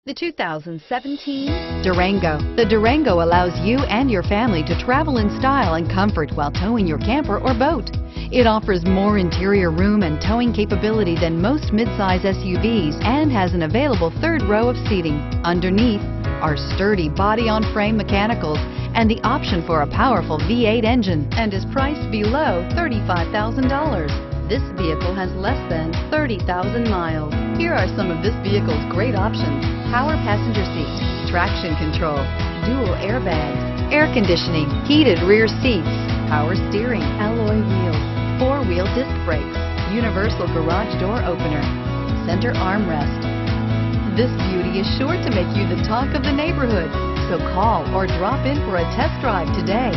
The 2017 Durango. The Durango allows you and your family to travel in style and comfort while towing your camper or boat. It offers more interior room and towing capability than most midsize SUVs and has an available third row of seating. Underneath are sturdy body-on-frame mechanicals and the option for a powerful V8 engine, and is priced below $35,000. This vehicle has less than 30,000 miles. Here are some of this vehicle's great options: power passenger seat, traction control, dual airbags, air conditioning, heated rear seats, power steering, alloy wheels, four-wheel disc brakes, universal garage door opener, center armrest. This beauty is sure to make you the talk of the neighborhood, so call or drop in for a test drive today.